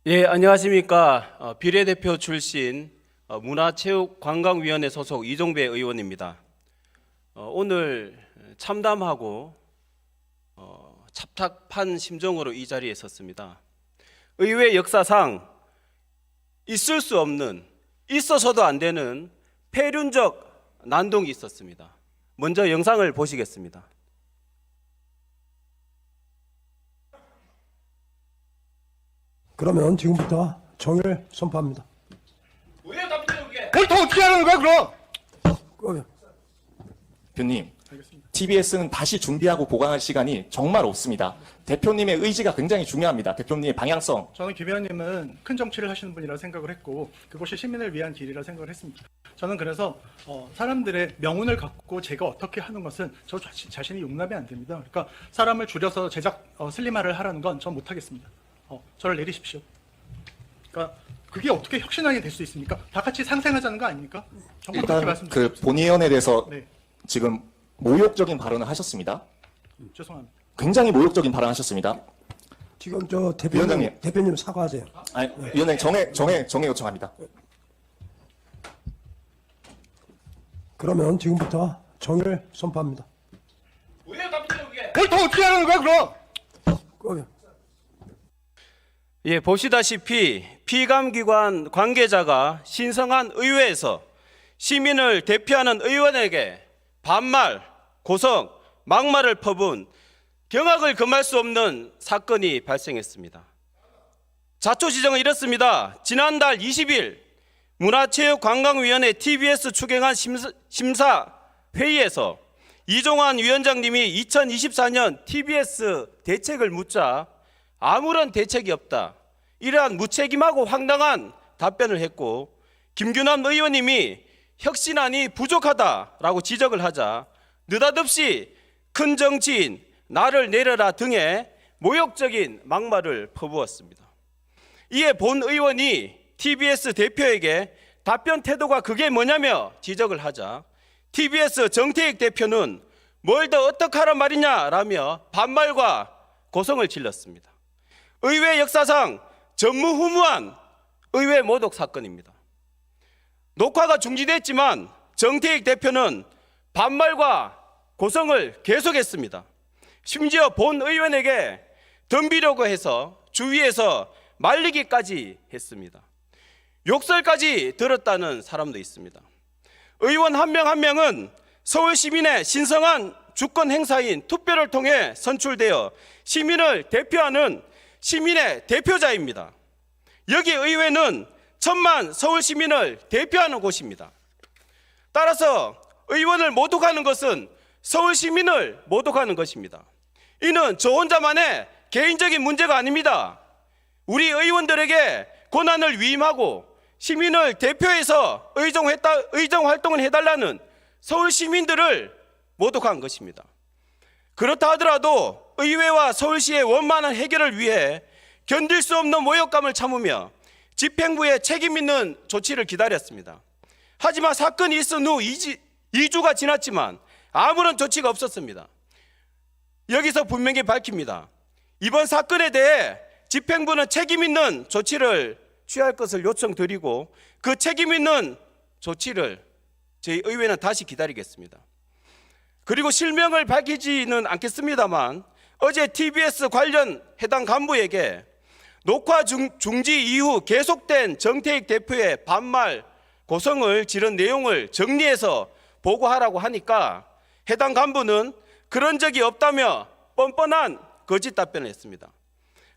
예, 안녕하십니까. 비례대표 출신 문화체육관광위원회 소속 이종배 의원입니다. 오늘 참담하고 찹찹한 심정으로 이 자리에 섰습니다. 의회 역사상 있을 수 없는, 있어서도 안 되는 폐륜적 난동이 있었습니다. 먼저 영상을 보시겠습니다. 그러면 지금부터 정의를 선포합니다. 왜 답변해 그게? 그걸 더 어떻게 하는 거야 그럼? 끄면. 대표님, TBS는 다시 준비하고 보강할 시간이 정말 없습니다. 대표님의 의지가 굉장히 중요합니다. 대표님의 방향성. 저는 김 의원님은 큰 정치를 하시는 분이라 생각을 했고 그것이 시민을 위한 길이라 생각을 했습니다. 저는 그래서 사람들의 명운을 갖고 제가 어떻게 하는 것은 저 자신이 용납이 안 됩니다. 그러니까 사람을 줄여서 제작 슬림화를 하라는 건 전 못하겠습니다. 저를 내리십시오. 그러니까 그게 어떻게 혁신하게 될 수 있습니까? 다 같이 상생하자는 거 아닙니까? 정말 그렇게 일단 말씀드리고 그 본의원에 대해서 네, 지금 모욕적인 발언을 하셨습니다. 죄송합니다. 굉장히 모욕적인 발언을 하셨습니다. 지금 저 위원장님. 대표님 사과하세요. 아니, 위원장님 정해 요청합니다. 그러면 지금부터 정의를 선포합니다. 왜 답변해 그게? 그걸 더 어떻게 하는 거야 그럼? 끄면. 예, 보시다시피 피감기관 관계자가 신성한 의회에서 시민을 대표하는 의원에게 반말, 고성, 막말을 퍼부은 경악을 금할 수 없는 사건이 발생했습니다. 자초지정은 이렇습니다. 지난달 20일 문화체육관광위원회 TBS 추경안 심사회의에서 이종환 위원장님이 2024년 TBS 대책을 묻자 아무런 대책이 없다, 이러한 무책임하고 황당한 답변을 했고, 김규남 의원님이 혁신안이 부족하다라고 지적을 하자 느닷없이 큰 정치인, 나를 내려라 등의 모욕적인 막말을 퍼부었습니다. 이에 본 의원이 TBS 대표에게 답변 태도가 그게 뭐냐며 지적을 하자 TBS 정태익 대표는 뭘 더 어떡하란 말이냐라며 반말과 고성을 질렀습니다. 의회 역사상 전무후무한 의회 모독 사건입니다. 녹화가 중지됐지만 정태익 대표는 반말과 고성을 계속했습니다. 심지어 본 의원에게 덤비려고 해서 주위에서 말리기까지 했습니다. 욕설까지 들었다는 사람도 있습니다. 의원 한 명 한 명은 서울 시민의 신성한 주권 행사인 투표를 통해 선출되어 시민을 대표하는 시민의 대표자입니다. 여기 의회는 천만 서울 시민을 대표하는 곳입니다. 따라서 의원을 모독하는 것은 서울 시민을 모독하는 것입니다. 이는 저 혼자만의 개인적인 문제가 아닙니다. 우리 의원들에게 권한을 위임하고 시민을 대표해서 의정 활동을 해달라는 서울 시민들을 모독한 것입니다. 그렇다 하더라도 의회와 서울시의 원만한 해결을 위해 견딜 수 없는 모욕감을 참으며 집행부의 책임 있는 조치를 기다렸습니다. 하지만 사건이 있은 후 2주가 지났지만 아무런 조치가 없었습니다. 여기서 분명히 밝힙니다. 이번 사건에 대해 집행부는 책임 있는 조치를 취할 것을 요청드리고 그 책임 있는 조치를 저희 의회는 다시 기다리겠습니다. 그리고 실명을 밝히지는 않겠습니다만 어제 TBS 관련 해당 간부에게 녹화 중지 이후 계속된 정태익 대표의 반말, 고성을 지른 내용을 정리해서 보고하라고 하니까 해당 간부는 그런 적이 없다며 뻔뻔한 거짓 답변을 했습니다.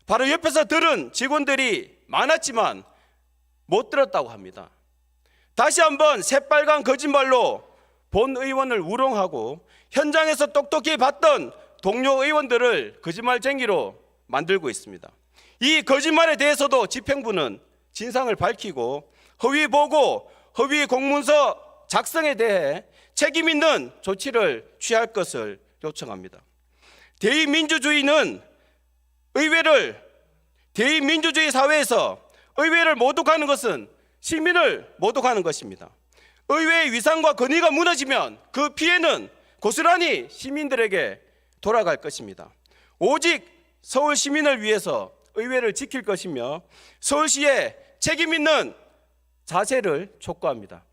바로 옆에서 들은 직원들이 많았지만 못 들었다고 합니다. 다시 한번 새빨간 거짓말로 본 의원을 우롱하고 현장에서 똑똑히 봤던 동료 의원들을 거짓말쟁이로 만들고 있습니다. 이 거짓말에 대해서도 집행부는 진상을 밝히고 허위 보고, 허위 공문서 작성에 대해 책임 있는 조치를 취할 것을 요청합니다. 대의민주주의 사회에서 의회를 모독하는 것은 시민을 모독하는 것입니다. 의회의 위상과 권위가 무너지면 그 피해는 고스란히 시민들에게 돌아갈 것입니다. 오직 서울 시민을 위해서 의회를 지킬 것이며 서울시의 책임 있는 자세를 촉구합니다.